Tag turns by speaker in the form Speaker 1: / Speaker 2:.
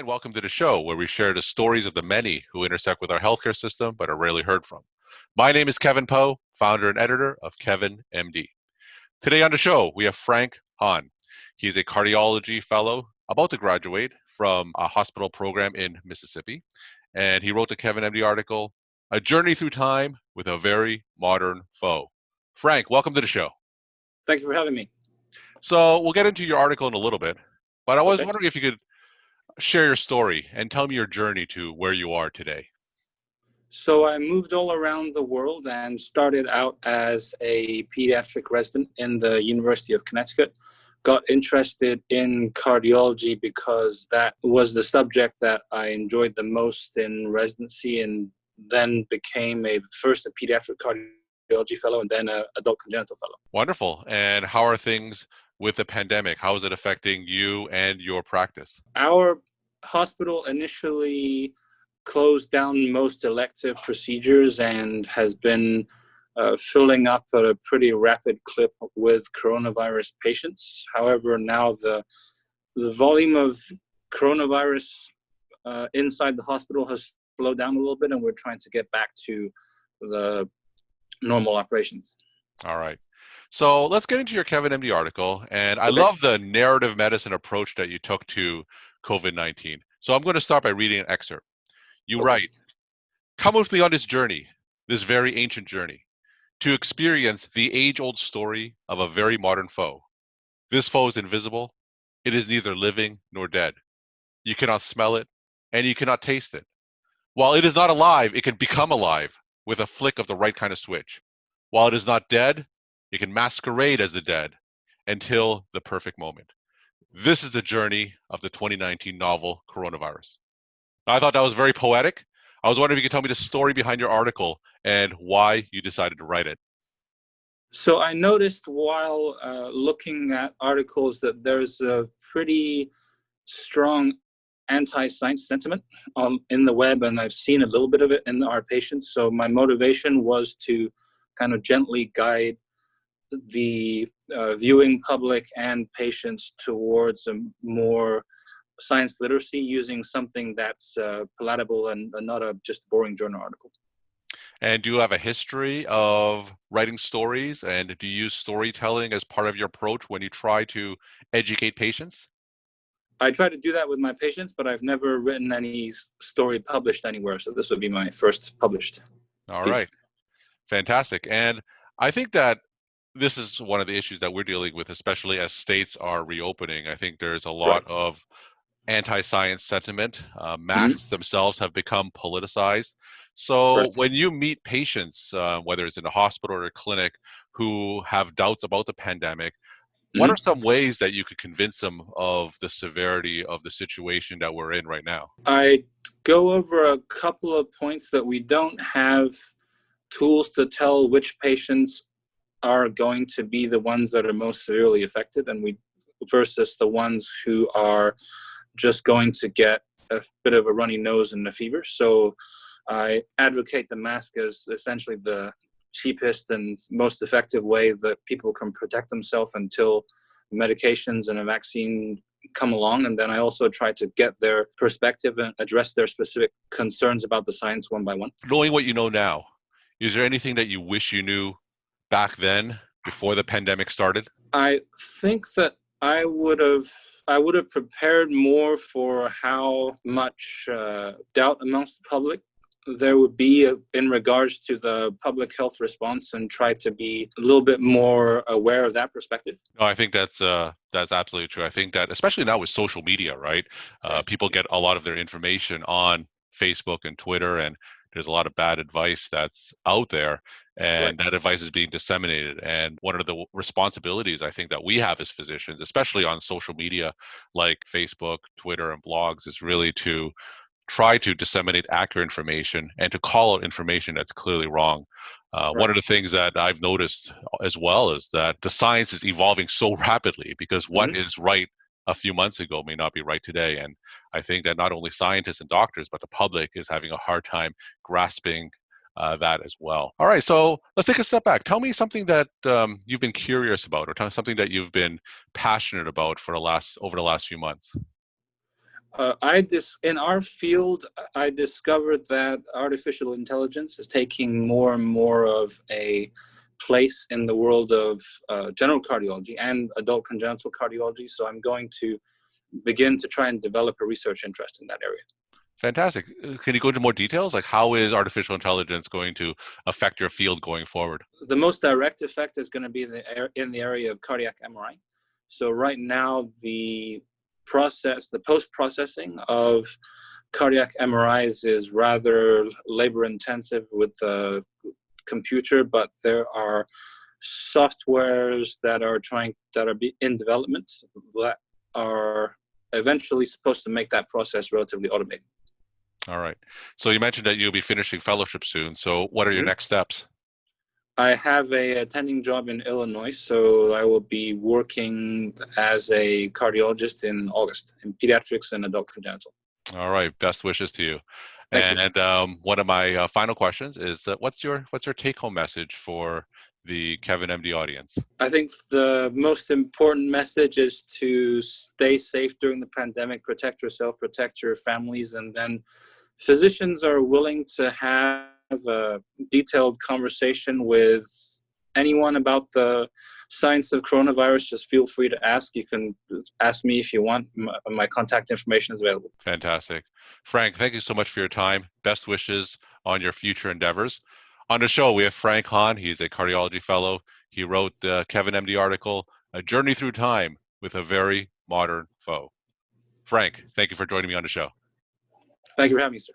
Speaker 1: and welcome to the show where we share the stories of the many who intersect with our healthcare system but are rarely heard from. My name is Kevin Poe, founder and editor of KevinMD. Today on the show, we have Frank Hahn. He is a cardiology fellow about to graduate from a hospital program in Mississippi, and he wrote the KevinMD article, A Journey Through Time with a Very Modern Foe. Frank, welcome to the show.
Speaker 2: Thank you for having me.
Speaker 1: So we'll get into your article in a little bit, but I was wondering if you could share your story and tell me your journey to where you are today.
Speaker 2: So I moved all around the world and started out as a pediatric resident in the University of Connecticut. Got interested in cardiology because that was the subject that I enjoyed the most in residency, and then became first a pediatric cardiology fellow and then an adult congenital fellow.
Speaker 1: Wonderful. And how are things with the pandemic? How is it affecting you and your practice?
Speaker 2: Our hospital initially closed down most elective procedures and has been filling up at a pretty rapid clip with coronavirus patients. However, now the volume of coronavirus inside the hospital has slowed down a little bit, and we're trying to get back to the normal operations.
Speaker 1: All right. So let's get into your KevinMD article. And I love the narrative medicine approach that you took to COVID-19. So I'm going to start by reading an excerpt. You write, "Come with me on this journey, this very ancient journey, to experience the age-old story of a very modern foe. This foe is invisible. It is neither living nor dead. You cannot smell it, and you cannot taste it. While it is not alive, it can become alive with a flick of the right kind of switch. While it is not dead, it can masquerade as the dead until the perfect moment. This is the journey of the 2019 novel Coronavirus." I thought that was very poetic. I was wondering if you could tell me the story behind your article and why you decided to write it.
Speaker 2: So I noticed while looking at articles that there's a pretty strong anti-science sentiment in the web, and I've seen a little bit of it in our patients. So my motivation was to kind of gently guide the viewing public and patients towards a more science literacy using something that's palatable and not a just boring journal article.
Speaker 1: And do you have a history of writing stories, and do you use storytelling as part of your approach when you try to educate patients?
Speaker 2: I try to do that with my patients, but I've never written any story published anywhere. So this would be my first published
Speaker 1: All
Speaker 2: piece.
Speaker 1: right. Fantastic. And I think that this is one of the issues that we're dealing with, especially as states are reopening. I think there's a lot of anti-science sentiment. Masks themselves have become politicized. So when you meet patients, whether it's in a hospital or a clinic, who have doubts about the pandemic, what are some ways that you could convince them of the severity of the situation that we're in right now?
Speaker 2: I go over a couple of points that we don't have tools to tell which patients are going to be the ones that are most severely affected, and versus the ones who are just going to get a bit of a runny nose and a fever. So I advocate the mask as essentially the cheapest and most effective way that people can protect themselves until medications and a vaccine come along. And then I also try to get their perspective and address their specific concerns about the science one by one.
Speaker 1: Knowing what you know now, is there anything that you wish you knew back then before the pandemic started?
Speaker 2: I think that I would have prepared more for how much doubt amongst the public there would be in regards to the public health response, and try to be a little bit more aware of that perspective.
Speaker 1: No, I think that's absolutely true. I think that especially now with social media, right? People get a lot of their information on Facebook and Twitter, and there's a lot of bad advice that's out there, and that advice is being disseminated. And one of the responsibilities I think that we have as physicians, especially on social media like Facebook, Twitter, and blogs, is really to try to disseminate accurate information and to call out information that's clearly wrong. One of the things that I've noticed as well is that the science is evolving so rapidly, because what is right a few months ago may not be right today. And I think that not only scientists and doctors, but the public is having a hard time grasping that as well. All right, so let's take a step back. Tell me something that you've been curious about, or tell me something that you've been passionate about for over the last few months.
Speaker 2: In our field, I discovered that artificial intelligence is taking more and more of a place in the world of general cardiology and adult congenital cardiology. So I'm going to begin to try and develop a research interest in that area.
Speaker 1: Fantastic. Can you go into more details? Like, how is artificial intelligence going to affect your field going forward?
Speaker 2: The most direct effect is going to be in the area of cardiac MRI. So right now, the post-processing of cardiac MRIs is rather labor-intensive with the computer, but there are softwares that are in development that are eventually supposed to make that process relatively automated.
Speaker 1: All right. So you mentioned that you'll be finishing fellowship soon. So what are your next steps?
Speaker 2: I have a attending job in Illinois, so I will be working as a cardiologist in August in pediatrics and adult congenital.
Speaker 1: All right. Best wishes to you.
Speaker 2: Thank you.
Speaker 1: And one of my final questions is, what's your take-home message for the KevinMD audience?
Speaker 2: I think the most important message is to stay safe during the pandemic, protect yourself, protect your families, and then physicians are willing to have a detailed conversation with anyone about the science of coronavirus. Just feel free to ask. You can ask me if you want. My contact information is available.
Speaker 1: Fantastic. Frank, thank you so much for your time. Best wishes on your future endeavors. On the show, we have Frank Hahn. He's a cardiology fellow. He wrote the KevinMD article, A Journey Through Time with a Very Modern Foe. Frank, thank you for joining me on the show.
Speaker 2: Thank you for having me, sir.